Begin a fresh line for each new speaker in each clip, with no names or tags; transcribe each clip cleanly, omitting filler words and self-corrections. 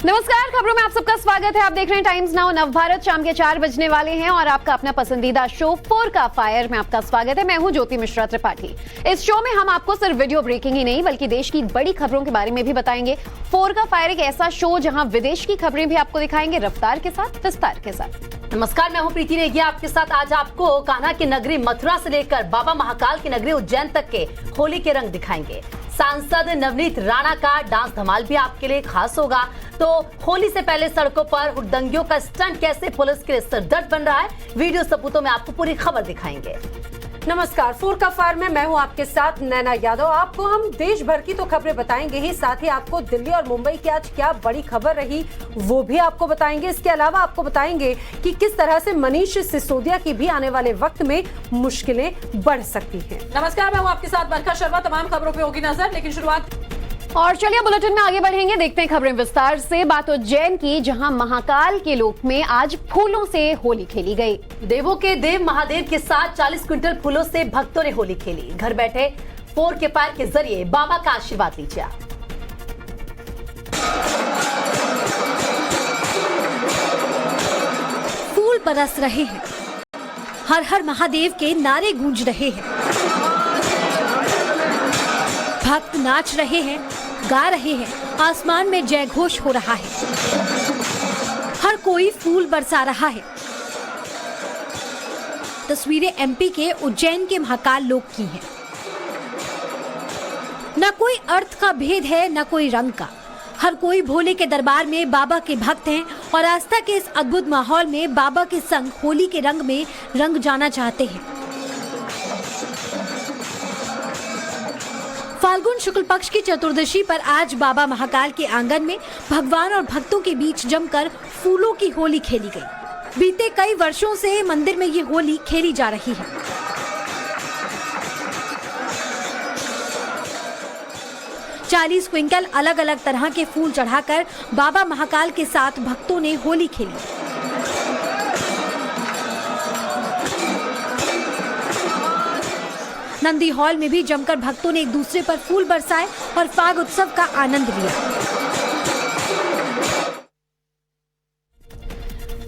नमस्कार, खबरों में आप सबका स्वागत है। आप देख रहे हैं टाइम्स नाउ नवभारत। शाम के 4 बजने वाले हैं और आपका अपना पसंदीदा शो 4 का फायर में आपका स्वागत है। मैं हूं ज्योति मिश्रा त्रिपाठी। इस शो में हम आपको सिर्फ वीडियो ब्रेकिंग ही नहीं बल्कि देश की बड़ी खबरों के बारे में भी बताएंगे। 4 का फायर एक ऐसा शो जहां विदेश की खबरें भी आपको दिखाएंगे रफ्तार के साथ, विस्तार के साथ।
नमस्कार, मैं हूं प्रीति नेगिया आपके साथ। आज आपको कान्हा की नगरी मथुरा से लेकर बाबा महाकाल की नगरी उज्जैन तक के होली के रंग दिखाएंगे। सांसद नवनीत राणा का डांस धमाल भी आपके लिए खास होगा। तो होली से पहले सड़कों पर हुड़दंगियों का स्टंट कैसे पुलिस के लिए सरदर्द बन रहा है, वीडियो सबूतों में आपको पूरी खबर दिखाएंगे।
नमस्कार, 4 का फायर में मैं हूं आपके साथ नैना यादव। आपको हम देश भर की तो खबरें बताएंगे ही, साथ ही आपको दिल्ली और मुंबई की आज क्या बड़ी खबर रही वो भी आपको बताएंगे। इसके अलावा आपको बताएंगे कि किस तरह से मनीष सिसोदिया की भी आने वाले वक्त में मुश्किलें बढ़ सकती हैं।
नमस्कार, मैं हूं आपके साथ बरखा शर्मा। तमाम खबरों पे होगी नजर, लेकिन शुरुआत
और चलिए बुलेटिन में आगे बढ़ेंगे, देखते हैं खबरें विस्तार से। बात उज्जैन की, जहां महाकाल के लोक में आज फूलों से होली खेली गई।
देवों के देव महादेव के साथ 40 क्विंटल फूलों से भक्तों ने होली खेली। घर बैठे 4 के फायर के जरिए बाबा का आशीर्वाद लीजिए।
फूल बरस रहे हैं, हर हर महादेव के नारे गूंज रहे हैं, भक्त नाच रहे हैं, गा रहे हैं, आसमान में जय घोष हो रहा है, हर कोई फूल बरसा रहा है। तस्वीरें एमपी के उज्जैन के महाकाल लोक की हैं। न कोई अर्थ का भेद है, न कोई रंग का। हर कोई भोले के दरबार में बाबा के भक्त हैं और आस्था के इस अद्भुत माहौल में बाबा के संग होली के रंग में रंग जाना चाहते हैं। फाल्गुन शुक्ल पक्ष की चतुर्दशी पर आज बाबा महाकाल के आंगन में भगवान और भक्तों के बीच जमकर फूलों की होली खेली गई। बीते कई वर्षों से मंदिर में ये होली खेली जा रही है। चालीस क्विंटल अलग अलग तरह के फूल चढ़ाकर बाबा महाकाल के साथ भक्तों ने होली खेली। नंदी हॉल में भी जमकर भक्तों ने एक दूसरे पर फूल बरसाए और फाग उत्सव का आनंद लिया।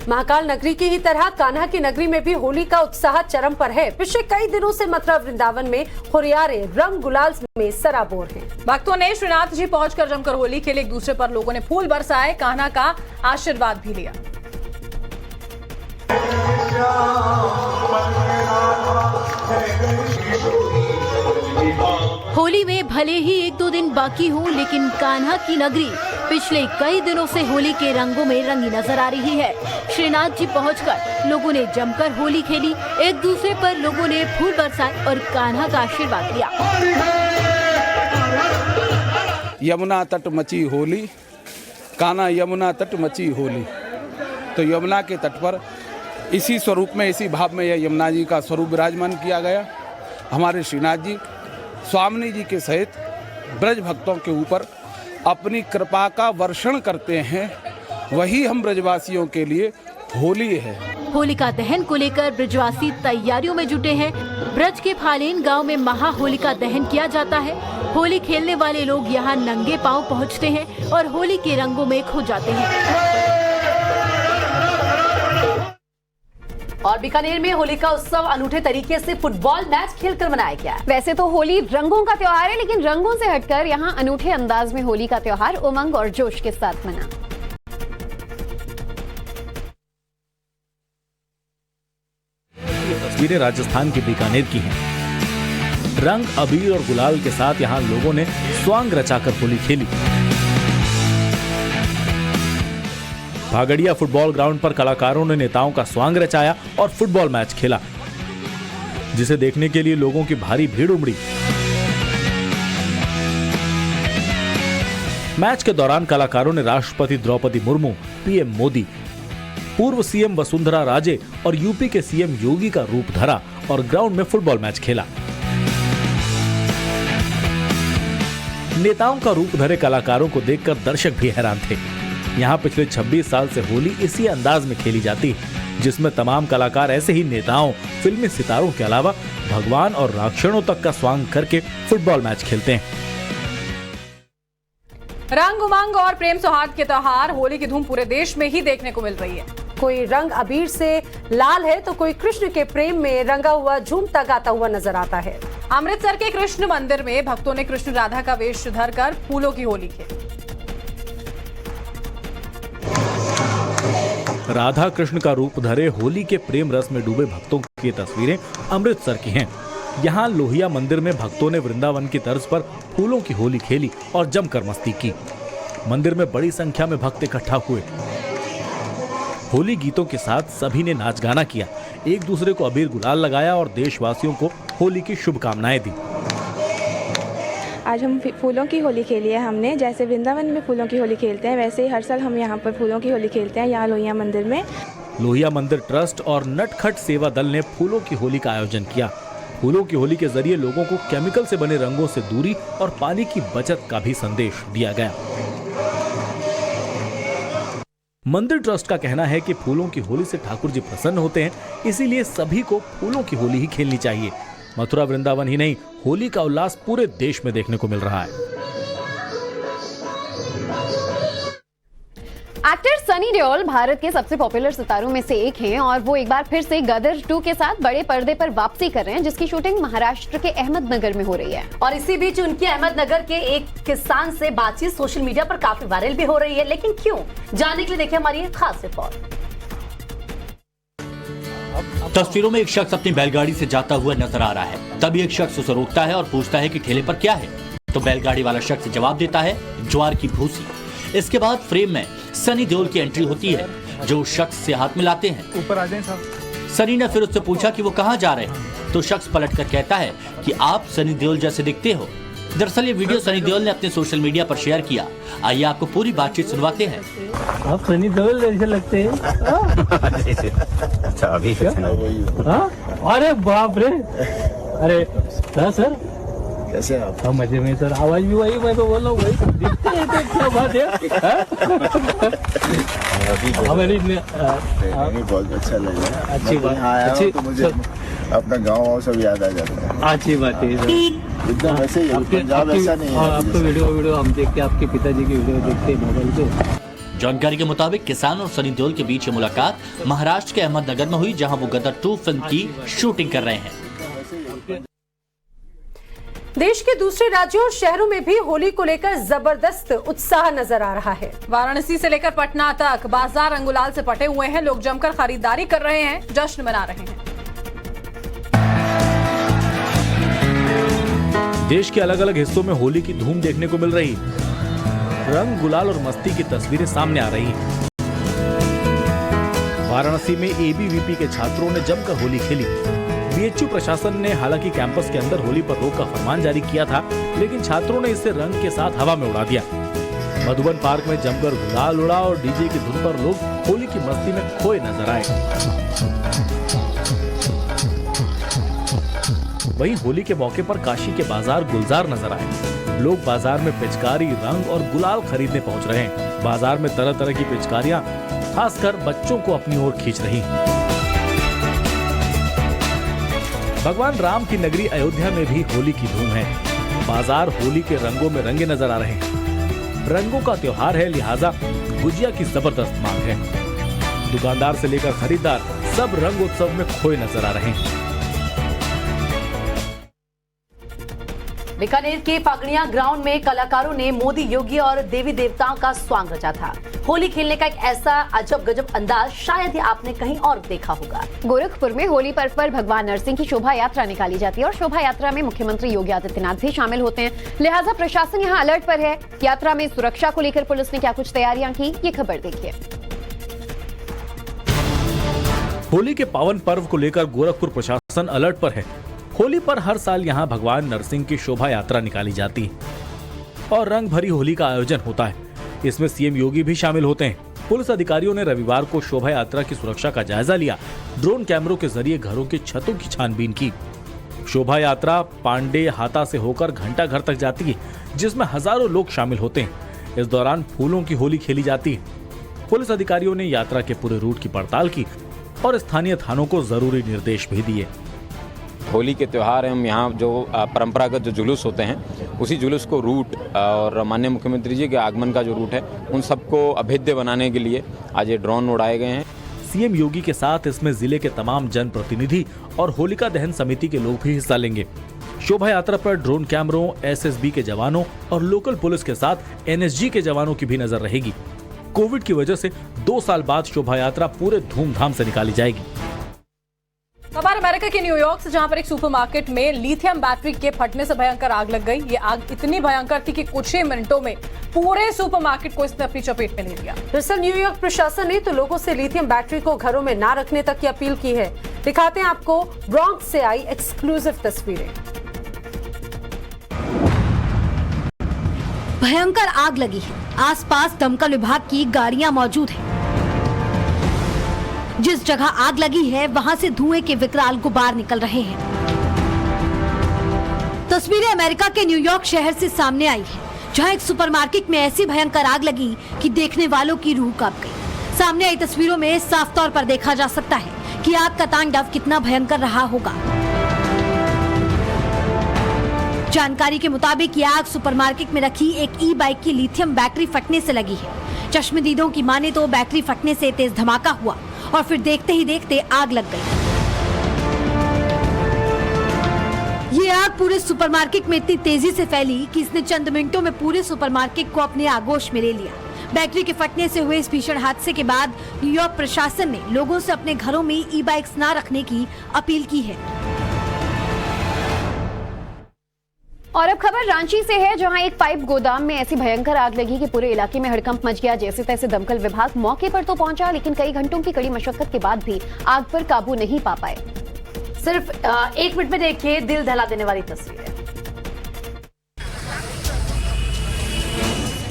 महाकाल नगरी की ही तरह कान्हा की नगरी में भी होली का उत्साह चरम पर है। पिछले कई दिनों से मथुरा वृंदावन में हुरियारे रंग गुलाल में सराबोर हैं।
भक्तों ने श्रीनाथ जी पहुंचकर जमकर होली खेली। एक दूसरे पर लोगों ने फूल बरसाए, कान्हा का आशीर्वाद भी लिया।
होली में भले ही 1-2 दिन बाकी हो, लेकिन कान्हा की नगरी पिछले कई दिनों से होली के रंगों में रंगी नजर आ रही है। श्रीनाथ जी पहुंचकर लोगों ने जमकर होली खेली। एक दूसरे पर लोगों ने फूल बरसाए और कान्हा का आशीर्वाद लिया।
यमुना तट मची होली, कान्हा यमुना तट मची होली। तो यमुना के तट पर इसी स्वरूप में, इसी भाव में यह यमुना जी का स्वरूप विराजमान किया गया। हमारे श्रीनाथ जी स्वामिनी जी के सहित ब्रज भक्तों के ऊपर अपनी कृपा का वर्षण करते हैं। वही हम ब्रजवासियों के लिए होली है।
होलिका दहन को लेकर ब्रजवासी तैयारियों में जुटे हैं। ब्रज के फालेन गांव में महा होलिका दहन किया जाता है। होली खेलने वाले लोग यहां नंगे पांव पहुंचते हैं और होली के रंगों में खो जाते हैं।
और बीकानेर में होली का उत्सव अनूठे तरीके से फुटबॉल मैच खेलकर मनाया गया।
वैसे तो होली रंगों का त्योहार है, लेकिन रंगों से हटकर यहाँ अनूठे अंदाज में होली का त्योहार उमंग और जोश के साथ मना।
ये तस्वीरें राजस्थान के बीकानेर की हैं। रंग, अबीर और गुलाल के साथ यहाँ लोगों ने स्वांग रचाकर होली खेली। भागड़िया फुटबॉल ग्राउंड पर कलाकारों ने नेताओं का स्वांग रचाया और फुटबॉल मैच खेला, जिसे देखने के लिए लोगों की भारी भीड़ उमड़ी। मैच के दौरान कलाकारों ने राष्ट्रपति द्रौपदी मुर्मू, पीएम मोदी, पूर्व सीएम वसुंधरा राजे और यूपी के सीएम योगी का रूप धरा और ग्राउंड में फुटबॉल मैच खेला। नेताओं का रूप धरे कलाकारों को देखकर दर्शक भी हैरान थे। यहाँ पिछले 26 साल से होली इसी अंदाज में खेली जाती है, जिसमें तमाम कलाकार ऐसे ही नेताओं, फिल्मी सितारों के अलावा भगवान और राक्षसों तक का स्वांग करके फुटबॉल मैच खेलते हैं।
रंग उमंग और प्रेम सौहार्द के त्योहार होली की धूम पूरे देश में ही देखने को मिल रही है।
कोई रंग अबीर से लाल है तो कोई कृष्ण के प्रेम में रंगा हुआ झूमता गाता हुआ नजर आता है।
अमृतसर के कृष्ण मंदिर में भक्तों ने कृष्ण राधा का वेश धरकर फूलों की होली खेली।
राधा कृष्ण का रूप धरे होली के प्रेम रस में डूबे भक्तों की तस्वीरें अमृतसर की हैं। यहाँ लोहिया मंदिर में भक्तों ने वृंदावन की तर्ज पर फूलों की होली खेली और जमकर मस्ती की। मंदिर में बड़ी संख्या में भक्त इकट्ठा हुए। होली गीतों के साथ सभी ने नाच गाना किया, एक दूसरे को अबीर गुलाल लगाया और देशवासियों को होली की शुभकामनाएं दी।
आज हम फूलों की होली खेली है हमने। जैसे वृंदावन में फूलों की होली खेलते हैं वैसे ही हर साल हम यहाँ पर फूलों की होली खेलते हैं, यहाँ लोहिया मंदिर में।
लोहिया मंदिर ट्रस्ट और नटखट सेवा दल ने फूलों की होली का आयोजन किया। फूलों की होली के जरिए लोगों को केमिकल से बने रंगों से दूरी और पानी की बचत का भी संदेश दिया गया। मंदिर ट्रस्ट का कहना है कि फूलों की होली से ठाकुर जी प्रसन्न होते हैं, इसीलिए सभी को फूलों की होली ही खेलनी चाहिए। मथुरा वृंदावन ही नहीं, होली का उल्लास पूरे देश में देखने को मिल रहा है।
एक्टर सनी देओल भारत के सबसे पॉपुलर सितारों में से एक हैं और वो एक बार फिर से गदर 2 के साथ बड़े पर्दे पर वापसी कर रहे हैं, जिसकी शूटिंग महाराष्ट्र के अहमदनगर में हो रही है।
और इसी बीच उनकी अहमदनगर के एक किसान से बातचीत सोशल मीडिया पर काफी वायरल भी हो रही है, लेकिन क्यों, जानने के लिए देखिए हमारी एक खास रिपोर्ट।
तस्वीरों में एक शख्स अपनी बैलगाड़ी से जाता हुआ नजर आ रहा है। तभी एक शख्स उसे रोकता है और पूछता है कि ठेले पर क्या है, तो बैलगाड़ी वाला शख्स जवाब देता है ज्वार की भूसी। इसके बाद फ्रेम में सनी देओल की एंट्री होती है, जो उस शख्स से हाथ मिलाते हैं। ऊपर आ जाएं साहब। सनी ने फिर उससे पूछा कि वो कहाँ जा रहे हैं, तो शख्स पलटकर कहता है कि आप सनी देओल जैसे दिखते हो। दरअसल ये वीडियो सनी देओल ने अपने सोशल मीडिया पर शेयर किया। आइए आपको पूरी बातचीत सुनवाते हैं।
आप सनी देओल जैसे लगते हैं। अच्छा अभी अरे बाप रे, अरे सर कैसे आप? मजे में सर, आवाज भी वही, मैं तो बोल रहा हूँ वही दिखते हैं, तो क्या बात है।
बहुत अच्छा लगा,
अच्छी बात,
अच्छी तो मुझे अपना गाँव सब याद आ जाता है।
अच्छी बात है सर,
एकदम वैसे ही, पंजाब ऐसा नहीं है।
आपको वीडियो हम देखते, आपके पिताजी की वीडियो देखते मोबाइल पे।
जानकारी के मुताबिक किसान और सनी देओल के बीच ये मुलाकात महाराष्ट्र के अहमदनगर में हुई, जहां वो गदर 2 फिल्म की शूटिंग कर रहे हैं।
देश के दूसरे राज्यों और शहरों में भी होली को लेकर जबरदस्त उत्साह नजर आ रहा है।
वाराणसी से लेकर पटना तक बाजार रंग गुलाल से पटे हुए हैं। लोग जमकर खरीदारी कर रहे हैं, जश्न मना रहे हैं।
देश के अलग अलग हिस्सों में होली की धूम देखने को मिल रही। रंग गुलाल और मस्ती की तस्वीरें सामने आ रही हैं। वाराणसी में एबीवीपी के छात्रों ने जमकर होली खेली। बीएचयू प्रशासन ने हालांकि कैंपस के अंदर होली पर रोक का फरमान जारी किया था, लेकिन छात्रों ने इसे रंग के साथ हवा में उड़ा दिया। मधुबन पार्क में जमकर गुलाल उड़ा और डीजे की धुन पर लोग होली की मस्ती में खोए नजर आए। वहीं होली के मौके पर काशी के बाजार गुलजार नजर आए। लोग बाजार में पिचकारी, रंग और गुलाल खरीदने पहुंच रहे हैं। बाजार में तरह तरह की पिचकारियां खासकर बच्चों को अपनी ओर खींच रही। भगवान राम की नगरी अयोध्या में भी होली की धूम है। बाजार होली के रंगों में रंगे नजर आ रहे हैं। रंगों का त्योहार है, लिहाजा गुजिया की जबरदस्त मांग है। दुकानदार से लेकर खरीदार सब रंग उत्सव में खोए नजर आ रहे हैं।
बीकानेर के पगड़िया ग्राउंड में कलाकारों ने मोदी, योगी और देवी देवताओं का स्वांग रचा था। होली खेलने का एक ऐसा अजब गजब अंदाज शायद ही आपने कहीं और देखा होगा।
गोरखपुर में होली पर्व पर भगवान नरसिंह की शोभा यात्रा निकाली जाती है और शोभा यात्रा में मुख्यमंत्री योगी आदित्यनाथ भी शामिल होते हैं, लिहाजा प्रशासन यहां अलर्ट पर है। यात्रा में सुरक्षा को लेकर पुलिस ने क्या कुछ तैयारियां की, ये खबर देखिए।
होली के पावन पर्व को लेकर गोरखपुर प्रशासन अलर्ट पर है। होली पर हर साल यहां भगवान नरसिंह की शोभा यात्रा निकाली जाती है और रंग भरी होली का आयोजन होता है। इसमें सीएम योगी भी शामिल होते हैं। पुलिस अधिकारियों ने रविवार को शोभा यात्रा की सुरक्षा का जायजा लिया। ड्रोन कैमरों के जरिए घरों की छतों की छानबीन की। शोभा यात्रा पांडे हाता से होकर घंटा घर तक जाती है, जिसमें हजारों लोग शामिल होते हैं। इस दौरान फूलों की होली खेली जाती है। पुलिस अधिकारियों ने यात्रा के पूरे रूट की पड़ताल की और स्थानीय थानों को जरूरी निर्देश भी दिए।
होली के त्यौहार हम यहाँ जो परंपरागत जो जुलूस होते हैं उसी जुलूस को रूट और माननीय मुख्यमंत्री जी के आगमन का जो रूट है उन सबको अभेद्य बनाने के लिए आज ये ड्रोन उड़ाए गए हैं।
सीएम योगी के साथ इसमें जिले के तमाम जनप्रतिनिधि और होलिका दहन समिति के लोग भी हिस्सा लेंगे। शोभा यात्रा पर ड्रोन कैमरों, एसएसबी के जवानों और लोकल पुलिस के साथ एनएसजी के जवानों की भी नजर रहेगी। कोविड की वजह से 2 साल बाद शोभा यात्रा पूरे धूमधाम से निकाली जाएगी।
खबर अमेरिका के न्यूयॉर्क से, जहां पर एक सुपरमार्केट में लिथियम बैटरी के फटने से भयंकर आग लग गई। ये आग इतनी भयंकर थी कि कुछ ही मिनटों में पूरे सुपरमार्केट को इसने अपनी चपेट में ले लिया।
दरअसल न्यूयॉर्क प्रशासन ने तो लोगों से लिथियम बैटरी को घरों में ना रखने तक की अपील की है। दिखाते हैं आपको ब्रॉन्क्स से आई एक्सक्लूसिव तस्वीरें।
भयंकर आग लगी है। आसपास दमकल विभाग की गाड़ियां मौजूद हैं। जिस जगह आग लगी है वहां से धुएं के विकराल गुबार निकल रहे हैं। तस्वीरें अमेरिका के न्यूयॉर्क शहर से सामने आई है, जहां एक सुपरमार्केट में ऐसी भयंकर आग लगी कि देखने वालों की रूह कांप गई। सामने आई तस्वीरों में साफ तौर पर देखा जा सकता है कि आग का तांडव कितना भयंकर रहा होगा। जानकारी के मुताबिक ये आग सुपरमार्केट में रखी एक ई बाइक की लिथियम बैटरी फटने से लगी है। चश्मदीदों की माने तो बैटरी फटने से तेज धमाका हुआ और फिर देखते ही देखते आग लग गई। ये आग पूरे सुपरमार्केट में इतनी तेजी से फैली कि इसने चंद मिनटों में पूरे सुपरमार्केट को अपने आगोश में ले लिया। बैटरी के फटने से हुए इस भीषण हादसे के बाद न्यूयॉर्क प्रशासन ने लोगों से अपने घरों में ई बाइक्स न रखने की अपील की है।
और अब खबर रांची से है, जहां एक पाइप गोदाम में ऐसी भयंकर आग लगी कि पूरे इलाके में हड़कंप मच गया। जैसे तैसे दमकल विभाग मौके पर तो पहुंचा, लेकिन कई घंटों की कड़ी मशक्कत के बाद भी आग पर काबू नहीं पा पाए।
सिर्फ 1 मिनट में देखिए दिल दहला देने वाली तस्वीरें।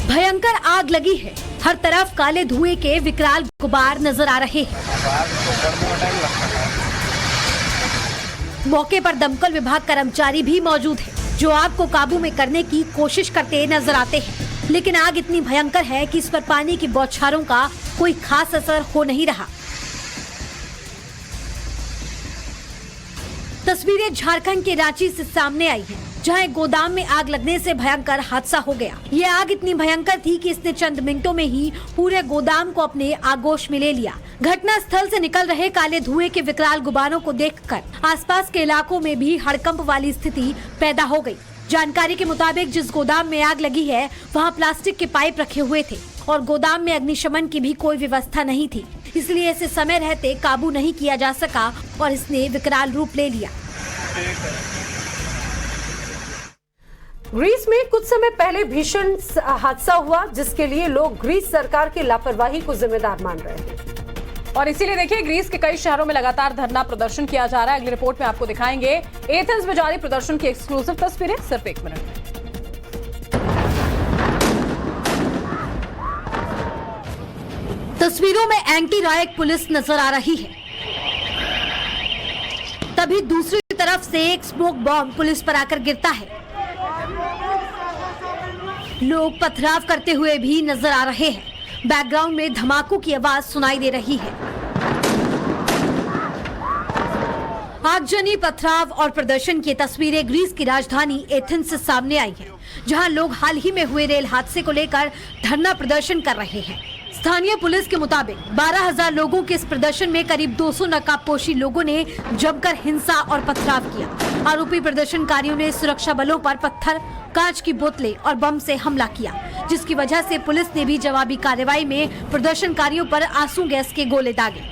भयंकर आग लगी है, हर तरफ काले धुएं के विकराल गुबार नजर आ रहे हैं। मौके पर दमकल विभाग कर्मचारी भी मौजूद है, जो आग को काबू में करने की कोशिश करते नजर आते हैं। लेकिन आग इतनी भयंकर है कि इस पर पानी की बौछारों का कोई खास असर हो नहीं रहा। तस्वीरें झारखंड के रांची से सामने आई हैं, जहां एक गोदाम में आग लगने से भयंकर हादसा हो गया। ये आग इतनी भयंकर थी कि इसने चंद मिनटों में ही पूरे गोदाम को अपने आगोश में ले लिया। घटना स्थल से निकल रहे काले धुएं के विकराल गुबारों को देखकर आसपास के इलाकों में भी हड़कंप वाली स्थिति पैदा हो गई। जानकारी के मुताबिक जिस गोदाम में आग लगी है वहां प्लास्टिक के पाइप रखे हुए थे और गोदाम में अग्निशमन की भी कोई व्यवस्था नहीं थी, इसलिए इसे समय रहते काबू नहीं किया जा सका और इसने विकराल रूप ले लिया।
ग्रीस में कुछ समय पहले भीषण हादसा हुआ, जिसके लिए लोग ग्रीस सरकार की लापरवाही को जिम्मेदार मान रहे हैं।
और इसीलिए देखिए ग्रीस के कई शहरों में लगातार धरना प्रदर्शन किया जा रहा है। अगली रिपोर्ट में आपको दिखाएंगे एथेंस में जारी प्रदर्शन की एक्सक्लूसिव तस्वीरें सिर्फ 1 मिनट में।
तस्वीरों में एंटी रायट पुलिस नजर आ रही है, तभी दूसरी तरफ से एक स्मोक बॉम्ब पुलिस पर आकर गिरता है। लोग पथराव करते हुए भी नजर आ रहे हैं। बैकग्राउंड में धमाकों की आवाज सुनाई दे रही है। आगजनी, पथराव और प्रदर्शन की तस्वीरें ग्रीस की राजधानी एथेंस से सामने आई हैं, जहां लोग हाल ही में हुए रेल हादसे को लेकर धरना प्रदर्शन कर रहे हैं। स्थानीय पुलिस के मुताबिक 12,000 लोगों के इस प्रदर्शन में करीब 200 नकाबपोशी लोगों ने जमकर हिंसा और पथराव किया। आरोपी प्रदर्शनकारियों ने सुरक्षा बलों पर पत्थर, कांच की बोतलें और बम से हमला किया, जिसकी वजह से पुलिस ने भी जवाबी कार्रवाई में प्रदर्शनकारियों पर आंसू गैस के गोले दागे।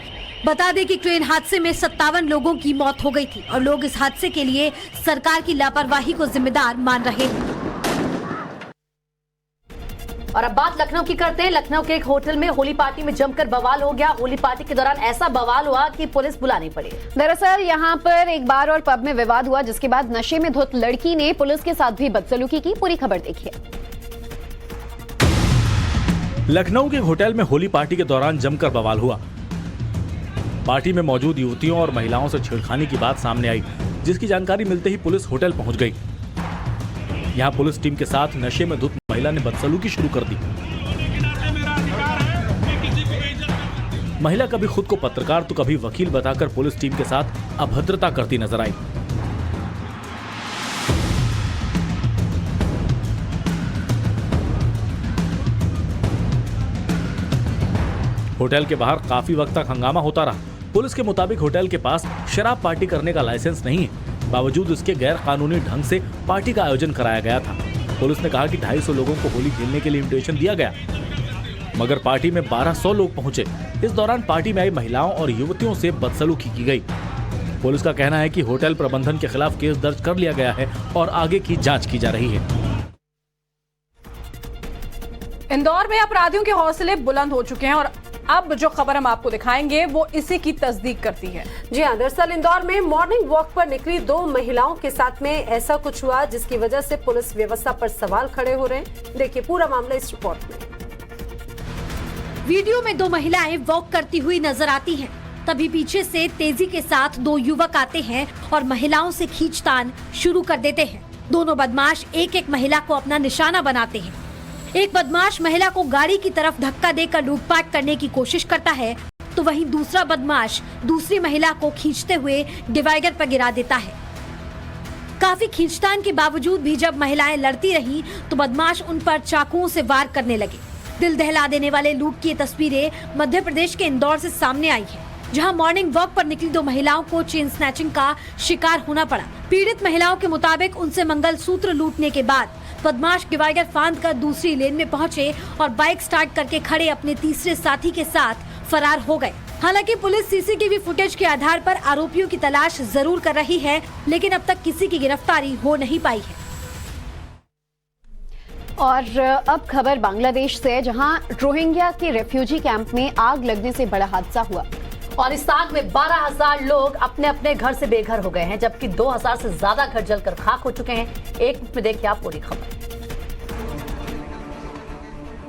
बता दें कि ट्रेन हादसे में 57 लोगों की मौत हो गई थी और लोग इस हादसे के लिए सरकार की लापरवाही को जिम्मेदार मान रहे हैं।
और अब बात लखनऊ की करते हैं। लखनऊ के एक होटल में होली पार्टी में जमकर बवाल हो गया। होली पार्टी के दौरान ऐसा बवाल हुआ कि पुलिस बुलानी पड़ी।
दरअसल यहां पर एक बार और पब में विवाद हुआ, जिसके बाद नशे में धुत लड़की ने पुलिस के साथ भी बदसलूकी की। पूरी खबर देखिए।
लखनऊ के एक होटल में होली पार्टी के दौरान जमकर बवाल हुआ। पार्टी में मौजूद युवतियों और महिलाओं से छेड़खानी की बात सामने आई, जिसकी जानकारी मिलते ही पुलिस होटल पहुंच गई। यहां पुलिस टीम के साथ नशे में धुत महिला ने बदसलूकी शुरू कर दी। महिला कभी खुद को पत्रकार तो कभी वकील बताकर पुलिस टीम के साथ अभद्रता करती नजर आई। होटल के बाहर काफी वक्त तक हंगामा होता रहा। पुलिस के मुताबिक होटल के पास शराब पार्टी करने का लाइसेंस नहीं है, बावजूद उसके गैर कानूनी ढंग से पार्टी का आयोजन कराया गया था। पुलिस ने कहा कि 250 लोगों को होली खेलने के लिए इन्विटेशन दिया गया, मगर पार्टी में 1200 लोग पहुंचे। इस दौरान पार्टी में आई महिलाओं और युवतियों से बदसलूकी की गई। पुलिस का कहना है कि होटल प्रबंधन के खिलाफ केस दर्ज कर लिया गया है और आगे की जांच की जा रही है।
इंदौर में अपराधियों के हौसले बुलंद हो चुके हैं और अब जो खबर हम आपको दिखाएंगे वो इसी की तस्दीक करती है।
जी हाँ, दरअसल इंदौर में मॉर्निंग वॉक पर निकली 2 महिलाओं के साथ में ऐसा कुछ हुआ जिसकी वजह से पुलिस व्यवस्था पर सवाल खड़े हो रहे हैं। देखिए पूरा मामला इस रिपोर्ट में।
वीडियो में 2 महिलाएं वॉक करती हुई नजर आती हैं। तभी पीछे से तेजी के साथ 2 युवक आते हैं और महिलाओं से खींचतान शुरू कर देते हैं। दोनों बदमाश एक महिला को अपना निशाना बनाते हैं। एक बदमाश महिला को गाड़ी की तरफ धक्का देकर लूटपाट करने की कोशिश करता है, तो वहीं दूसरा बदमाश दूसरी महिला को खींचते हुए डिवाइडर पर गिरा देता है। काफी खींचतान के बावजूद भी जब महिलाएं लड़ती रहीं, तो बदमाश उन पर चाकुओं से वार करने लगे। दिल दहला देने वाले लूट की तस्वीरें मध्य प्रदेश के इंदौर से सामने आई है, जहां मॉर्निंग वॉक पर निकली 2 महिलाओं को चेन स्नैचिंग का शिकार होना पड़ा। पीड़ित महिलाओं के मुताबिक उनसे मंगलसूत्र लूटने के बाद बदमाश डिवाइडर फांद कर दूसरी लेन में पहुंचे और बाइक स्टार्ट करके खड़े अपने तीसरे साथी के साथ फरार हो गए। हालांकि पुलिस सीसीटीवी फुटेज के आधार पर आरोपियों की तलाश जरूर कर रही है, लेकिन अब तक किसी की गिरफ्तारी हो नहीं पाई है।
और अब खबर बांग्लादेश से, जहां रोहिंग्या के रेफ्यूजी कैंप में आग लगने से बड़ा हादसा हुआ
और इस आग में 12,000 लोग अपने अपने घर से बेघर हो गए हैं, जबकि 2,000 से ज्यादा घर जलकर खाक हो चुके हैं। एक मिनट में देखिए आप पूरी खबर।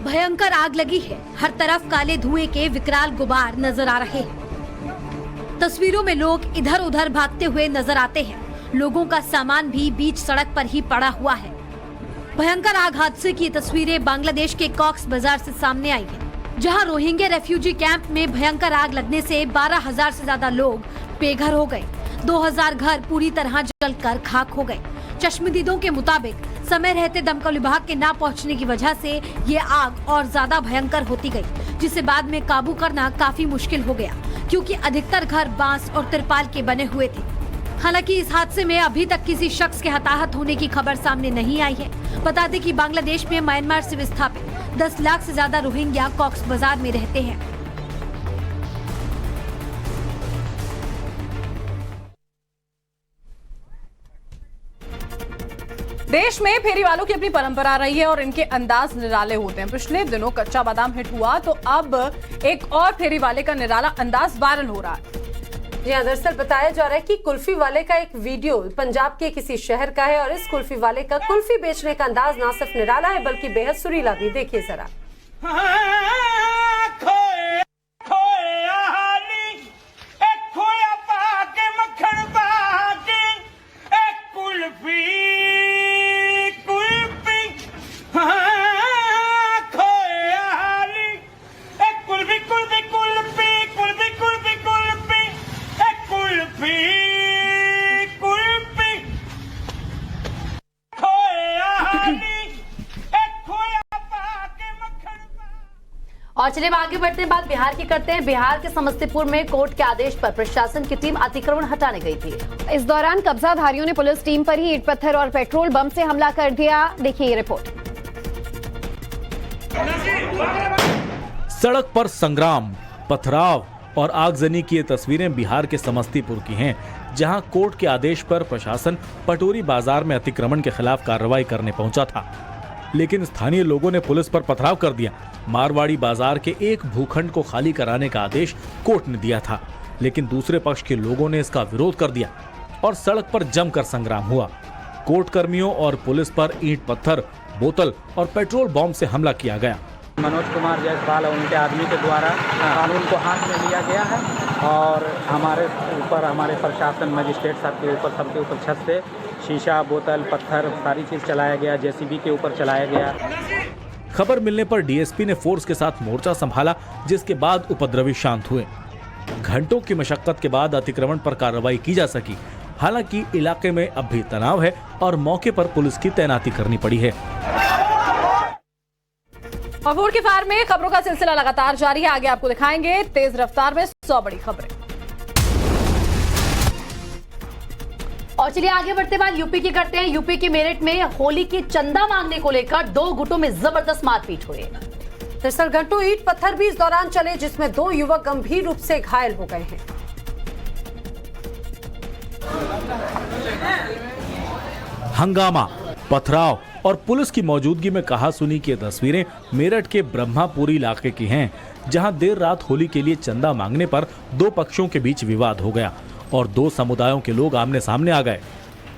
भयंकर आग लगी है, हर तरफ काले धुएं के विकराल गुबार नजर आ रहे हैं। तस्वीरों में लोग इधर उधर भागते हुए नजर आते हैं। लोगों का सामान भी बीच सड़क पर ही पड़ा हुआ है। भयंकर आग हादसे की तस्वीरें बांग्लादेश के कॉक्स बाजार से सामने आई है, जहां रोहिंग्या रेफ्यूजी कैंप में भयंकर आग लगने से 12,000 से ज्यादा लोग बेघर हो गए। 2,000 घर पूरी तरह जलकर खाक हो गए। चश्मदीदों के मुताबिक समय रहते दमकल विभाग के ना पहुंचने की वजह से ये आग और ज्यादा भयंकर होती गई, जिसे बाद में काबू करना काफी मुश्किल हो गया, क्योंकि अधिकतर घर बांस और तिरपाल के बने हुए थे। हालांकि इस हादसे में अभी तक किसी शख्स के हताहत होने की खबर सामने नहीं आई है। बता दें कि बांग्लादेश में म्यांमार से विस्थापित 10 लाख से ज्यादा रोहिंग्या कॉक्स बाजार में रहते हैं।
देश में फेरी वालों की अपनी परंपरा रही है और इनके अंदाज निराले होते हैं। पिछले दिनों कच्चा बादाम हिट हुआ तो अब एक और फेरी वाले का निराला अंदाज वायरल हो रहा है।
जी हाँ, दरअसल बताया जा रहा है कि कुल्फी वाले का एक वीडियो पंजाब के किसी शहर का है और इस कुल्फी वाले का कुल्फी बेचने का अंदाज ना सिर्फ निराला है बल्कि बेहद सुरीला भी। देखिए जरा।
और चलिए आगे बढ़ते हैं, बात बिहार की करते हैं। बिहार के समस्तीपुर में कोर्ट के आदेश पर प्रशासन की टीम अतिक्रमण हटाने गई थी।
इस दौरान कब्जाधारियों ने पुलिस टीम पर ही ईंट पत्थर और पेट्रोल बम से हमला कर दिया। देखिए ये रिपोर्ट।
सड़क पर संग्राम, पथराव और आगजनी की ये तस्वीरें बिहार के समस्तीपुर की हैं, जहां कोर्ट के आदेश पर प्रशासन पटोरी बाजार में अतिक्रमण के खिलाफ कार्रवाई करने पहुंचा था, लेकिन स्थानीय लोगों ने पुलिस पर पथराव कर दिया। मारवाड़ी बाजार के एक भूखंड को खाली कराने का आदेश कोर्ट ने दिया था, लेकिन दूसरे पक्ष के लोगों ने इसका विरोध कर दिया और सड़क पर जमकर संग्राम हुआ। कोर्ट कर्मियों और पुलिस पर ईंट पत्थर, बोतल और पेट्रोल बम से हमला किया गया।
मनोज कुमार जायसवाल और उनके आदमी के द्वारा कानून को हाथ में लिया गया है और हमारे ऊपर, हमारे प्रशासन मजिस्ट्रेट साहब के ऊपर, सबके ऊपर छत से शीशा, बोतल, पत्थर सारी चीज चलाया गया, जेसीबी के ऊपर चलाया गया।
खबर मिलने पर डीएसपी ने फोर्स के साथ मोर्चा संभाला, जिसके बाद उपद्रवी शांत हुए। घंटों की मशक्कत के बाद अतिक्रमण पर कार्रवाई की जा सकी। हालांकि इलाके में अब भी तनाव है और मौके पर पुलिस की तैनाती करनी पड़ी है।
और वोट की फायर में खबरों का सिलसिला लगातार जारी है। आगे आपको दिखाएंगे तेज रफ्तार में 100 बड़ी खबरें।
और चलिए आगे बढ़ते बाद यूपी की करते हैं। यूपी के मेरठ में होली के चंदा मांगने को लेकर 2 गुटों में जबरदस्त मारपीट हुई।
दरअसल घंटों ईंट पत्थर भी इस दौरान चले, जिसमें 2 युवक गंभीर रूप से घायल हो गए हैं।
हंगामा, पथराव और पुलिस की मौजूदगी में कहासुनी की तस्वीरें मेरठ के ब्रह्मापुरी इलाके की हैं, जहां देर रात होली के लिए चंदा मांगने पर 2 पक्षों के बीच विवाद हो गया और 2 समुदायों के लोग आमने सामने आ गए।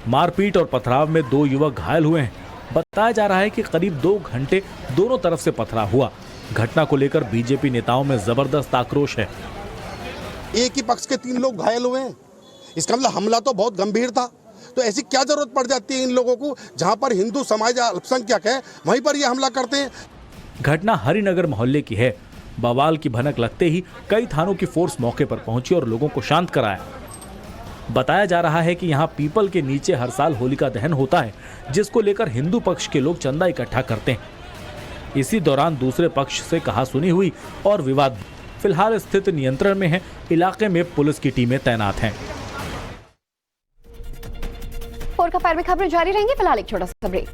मारपीट और पथराव में 2 युवक घायल हुए हैं। बताया जा रहा है कि करीब 2 घंटे दोनों तरफ से पथराव हुआ। घटना को लेकर बीजेपी नेताओं में जबरदस्त आक्रोश है।
एक ही पक्ष के 3 लोग घायल हुए हैं, इसका मतलब हमला तो बहुत गंभीर था। तो ऐसी क्या जरूरत पड़ जाती है इन लोगों को, जहां पर हिंदू समाज अल्पसंख्यक है वहीं पर ये हमला करते हैं।
घटना हरिनगर मोहल्ले की है। बवाल की भनक लगते ही कई थानों की फोर्स मौके पर पहुंची और लोगों को शांत कराया। बताया जा रहा है कि यहां पीपल के नीचे हर साल होलिका दहन होता है, जिसको लेकर हिंदू पक्ष के लोग चंदा इकट्ठा करते हैं। इसी दौरान दूसरे पक्ष से कहासुनी हुई और विवाद फिलहाल स्थिति नियंत्रण में है। इलाके में पुलिस की टीमें तैनात हैं।
फोर का फायर में खबरें जारी रहेंगी। फिलहाल एक छोटा सा ब्रेक।